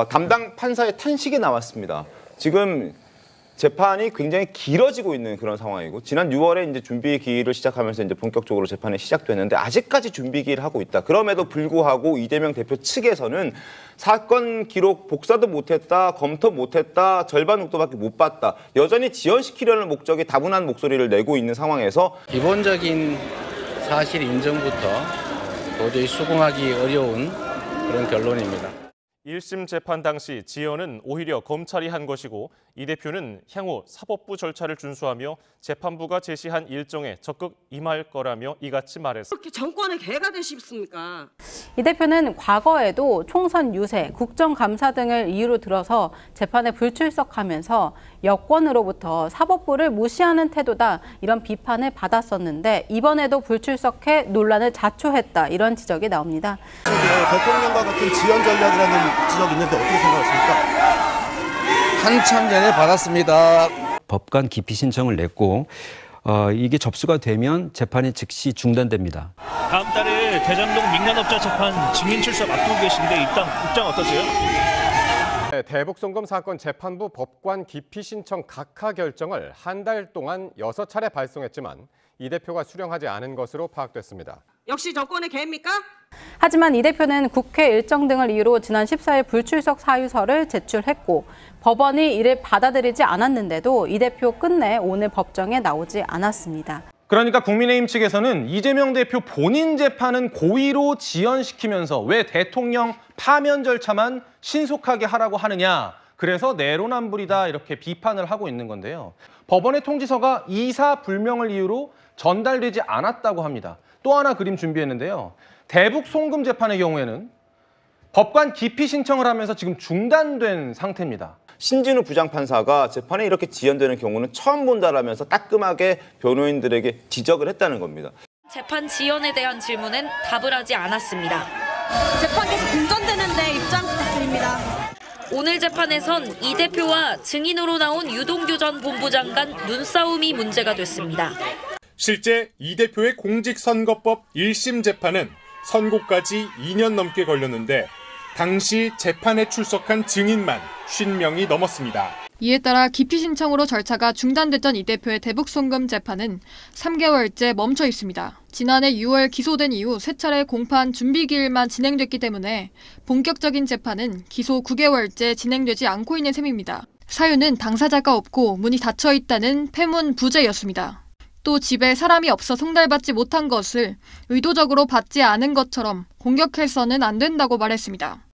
담당 판사의 탄식이 나왔습니다. 지금 재판이 굉장히 길어지고 있는 그런 상황이고 지난 6월에 이제 준비 기일을 시작하면서 이제 본격적으로 재판이 시작됐는데 아직까지 준비 기일을 하고 있다. 그럼에도 불구하고 이재명 대표 측에서는 사건 기록 복사도 못했다, 검토 못했다, 절반 정도밖에 못 봤다. 여전히 지연시키려는 목적이 다분한 목소리를 내고 있는 상황에서 기본적인 사실 인정부터 도저히 수긍하기 어려운 그런 결론입니다. 1심 재판 당시 지연은 오히려 검찰이 한 것이고 이 대표는 향후 사법부 절차를 준수하며 재판부가 제시한 일정에 적극 임할 거라며 이같이 말했습니다. 그렇게 정권의 개가 되십니까? 이 대표는 과거에도 총선 유세, 국정감사 등을 이유로 들어서 재판에 불출석하면서 여권으로부터 사법부를 무시하는 태도다 이런 비판을 받았었는데 이번에도 불출석해 논란을 자초했다 이런 지적이 나옵니다. 대통령과 같은 지연 전략이라는 지적이 있는데 어떻게 생각하십니까? 한참 전에 받았습니다. 법관 기피 신청을 냈고 이게 접수가 되면 재판이 즉시 중단됩니다. 다음 달에 대장동 민간업자 재판 증인 출석 앞두고 계신데 입장 어떠세요? 네, 대북송금 사건 재판부 법관 기피 신청 각하 결정을 한 달 동안 6차례 발송했지만 이 대표가 수령하지 않은 것으로 파악됐습니다. 역시 정권의 개입니까? 하지만 이 대표는 국회 일정 등을 이유로 지난 14일 불출석 사유서를 제출했고 법원이 이를 받아들이지 않았는데도 이 대표 끝내 오늘 법정에 나오지 않았습니다. 그러니까 국민의힘 측에서는 이재명 대표 본인 재판은 고의로 지연시키면서 왜 대통령 파면 절차만 신속하게 하라고 하느냐. 그래서 내로남불이다 이렇게 비판을 하고 있는 건데요. 법원의 통지서가 이사불명을 이유로 전달되지 않았다고 합니다. 또 하나 그림 준비했는데요. 대북 송금 재판의 경우에는 법관 기피 신청을 하면서 지금 중단된 상태입니다. 신진우 부장판사가 재판에 이렇게 지연되는 경우는 처음 본다라면서 따끔하게 변호인들에게 지적을 했다는 겁니다. 재판 지연에 대한 질문엔 답을 하지 않았습니다. 재판 계속 공전되는데 입장 부탁드립니다. 오늘 재판에선 이 대표와 증인으로 나온 유동규 전 본부장관 눈싸움이 문제가 됐습니다. 실제 이 대표의 공직선거법 1심 재판은 선고까지 2년 넘게 걸렸는데 당시 재판에 출석한 증인만 50명이 넘었습니다. 이에 따라 기피 신청으로 절차가 중단됐던 이 대표의 대북송금 재판은 3개월째 멈춰 있습니다. 지난해 6월 기소된 이후 3차례 공판 준비기일만 진행됐기 때문에 본격적인 재판은 기소 9개월째 진행되지 않고 있는 셈입니다. 사유는 당사자가 없고 문이 닫혀 있다는 패문 부재였습니다. 또 집에 사람이 없어 송달받지 못한 것을 의도적으로 받지 않은 것처럼 공격해서는 안 된다고 말했습니다.